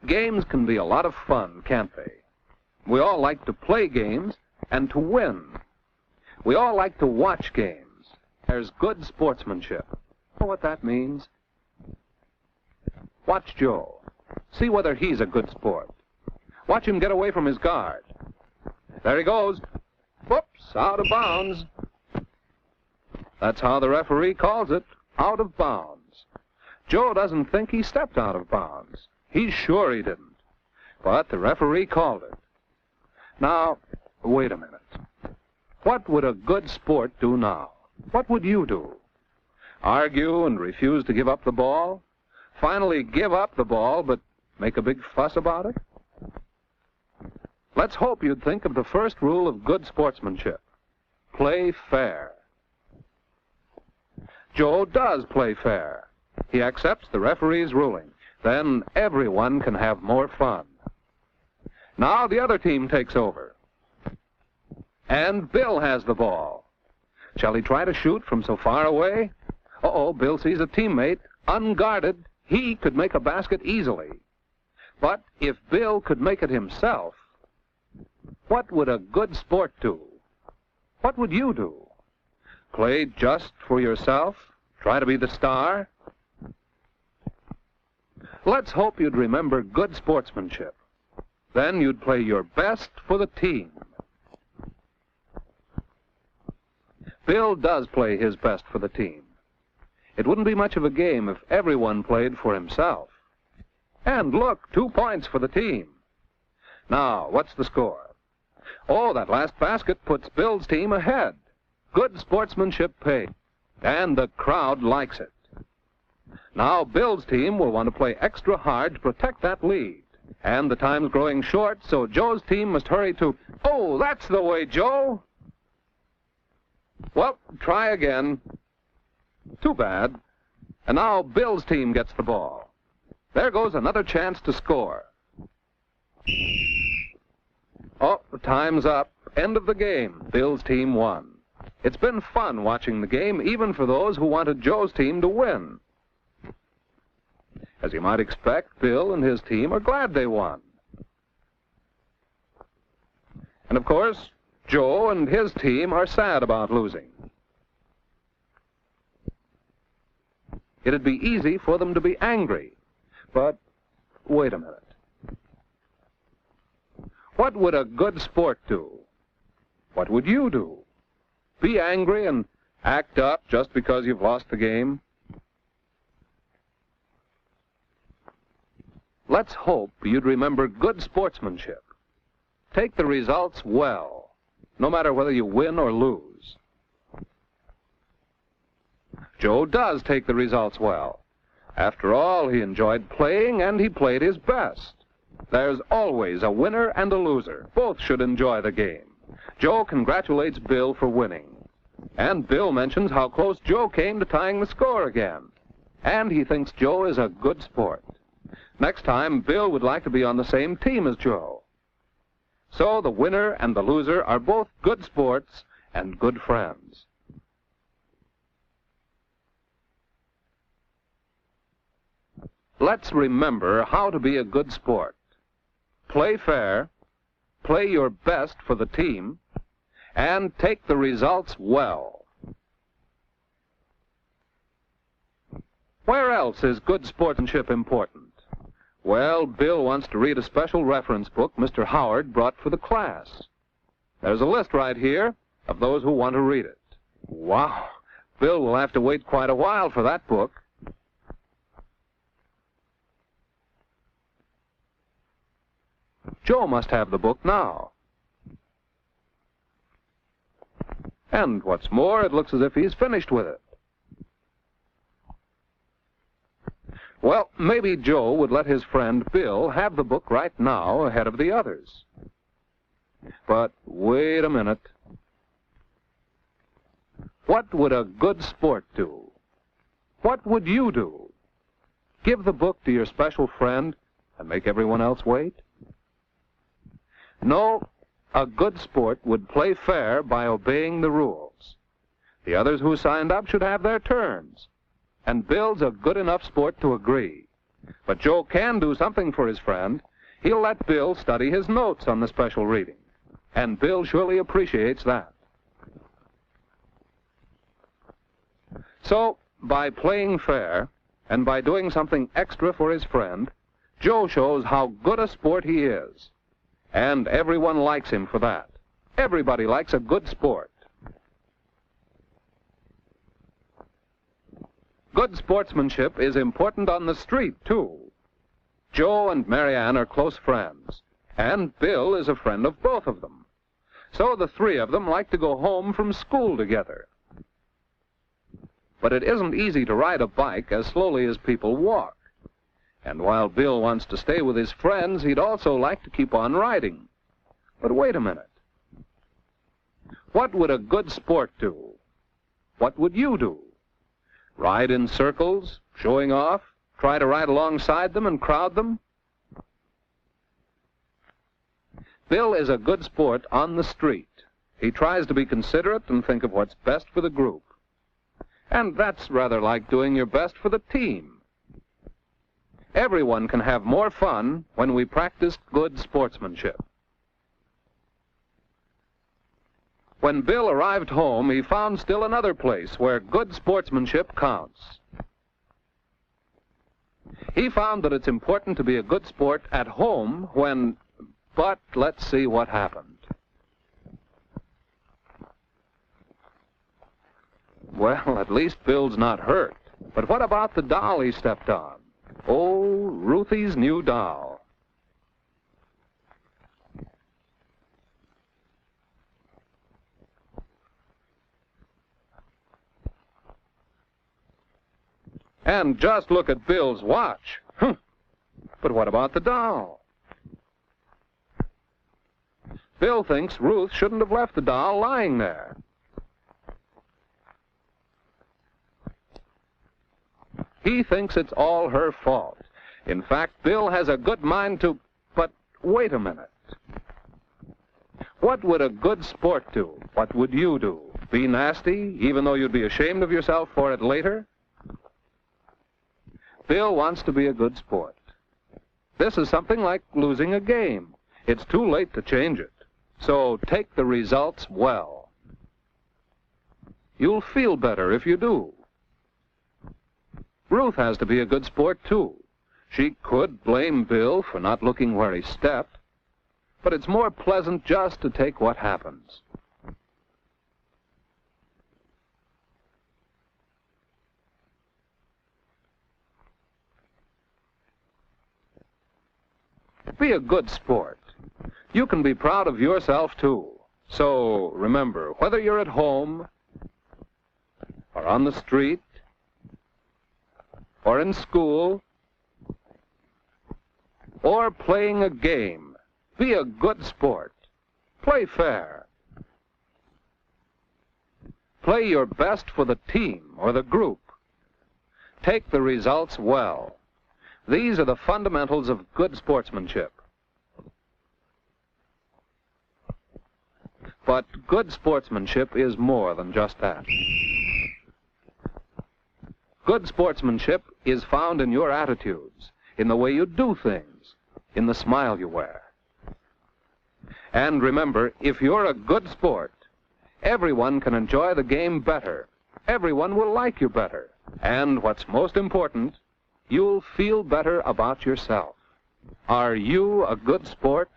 Games can be a lot of fun, can't they? We all like to play games and to win. We all like to watch games. There's good sportsmanship. You know what that means? Watch Joe. See whether he's a good sport. Watch him get away from his guard. There he goes. Whoops, out of bounds. That's how the referee calls it, out of bounds. Joe doesn't think he stepped out of bounds. He's sure he didn't. But the referee called it. Now, wait a minute. What would a good sport do now? What would you do? Argue and refuse to give up the ball? Finally give up the ball, but make a big fuss about it? Let's hope you'd think of the first rule of good sportsmanship. Play fair. Joe does play fair. He accepts the referee's ruling. Then everyone can have more fun. Now the other team takes over. And Bill has the ball. Shall he try to shoot from so far away? Uh-oh, Bill sees a teammate, unguarded. He could make a basket easily. But if Bill could make it himself, what would a good sport do? What would you do? Play just for yourself? Try to be the star? Let's hope you'd remember good sportsmanship. Then you'd play your best for the team. Bill does play his best for the team. It wouldn't be much of a game if everyone played for himself. And look, 2 points for the team. Now, what's the score? Oh, that last basket puts Bill's team ahead. Good sportsmanship paid. And the crowd likes it. Now, Bill's team will want to play extra hard to protect that lead. And the time's growing short, so Joe's team must hurry to... Oh, that's the way, Joe! Well, try again. Too bad. And now Bill's team gets the ball. There goes another chance to score. Oh, the time's up. End of the game. Bill's team won. It's been fun watching the game, even for those who wanted Joe's team to win. As you might expect, Bill and his team are glad they won. And of course, Joe and his team are sad about losing. It'd be easy for them to be angry. But wait a minute. What would a good sport do? What would you do? Be angry and act up just because you've lost the game? Let's hope you'd remember good sportsmanship. Take the results well, no matter whether you win or lose. Joe does take the results well. After all, he enjoyed playing and he played his best. There's always a winner and a loser. Both should enjoy the game. Joe congratulates Bill for winning. And Bill mentions how close Joe came to tying the score again. And he thinks Joe is a good sport. Next time, Bill would like to be on the same team as Joe. So the winner and the loser are both good sports and good friends. Let's remember how to be a good sport. Play fair, play your best for the team, and take the results well. Where else is good sportsmanship important? Well, Bill wants to read a special reference book Mr. Howard brought for the class. There's a list right here of those who want to read it. Wow! Bill will have to wait quite a while for that book. Joe must have the book now. And what's more, it looks as if he's finished with it. Well, maybe Joe would let his friend Bill have the book right now ahead of the others. But wait a minute. What would a good sport do? What would you do? Give the book to your special friend and make everyone else wait? No, a good sport would play fair by obeying the rules. The others who signed up should have their turns. And Bill's a good enough sport to agree. But Joe can do something for his friend. He'll let Bill study his notes on the special reading. And Bill surely appreciates that. So, by playing fair, and by doing something extra for his friend, Joe shows how good a sport he is. And everyone likes him for that. Everybody likes a good sport. Good sportsmanship is important on the street, too. Joe and Marianne are close friends, and Bill is a friend of both of them. So the three of them like to go home from school together. But it isn't easy to ride a bike as slowly as people walk. And while Bill wants to stay with his friends, he'd also like to keep on riding. But wait a minute. What would a good sport do? What would you do? Ride in circles, showing off, try to ride alongside them and crowd them? Bill is a good sport on the street. He tries to be considerate and think of what's best for the group. And that's rather like doing your best for the team. Everyone can have more fun when we practice good sportsmanship. When Bill arrived home, he found still another place where good sportsmanship counts. He found that it's important to be a good sport at home when... But let's see what happened. Well, at least Bill's not hurt. But what about the doll he stepped on? Oh, Ruthie's new doll. And just look at Bill's watch. But what about the doll? Bill thinks Ruth shouldn't have left the doll lying there. He thinks it's all her fault. In fact, Bill has a good mind to... But wait a minute. What would a good sport do? What would you do? Be nasty, even though you'd be ashamed of yourself for it later? Bill wants to be a good sport. This is something like losing a game. It's too late to change it. So take the results well. You'll feel better if you do. Ruth has to be a good sport, too. She could blame Bill for not looking where he stepped, but it's more pleasant just to take what happens. Be a good sport. You can be proud of yourself, too. So remember, whether you're at home, or on the street, or in school, or playing a game, be a good sport. Play fair. Play your best for the team or the group. Take the results well. These are the fundamentals of good sportsmanship. But good sportsmanship is more than just that. Good sportsmanship is found in your attitudes, in the way you do things, in the smile you wear. And remember, if you're a good sport, everyone can enjoy the game better. Everyone will like you better. And what's most important, you'll feel better about yourself. Are you a good sport?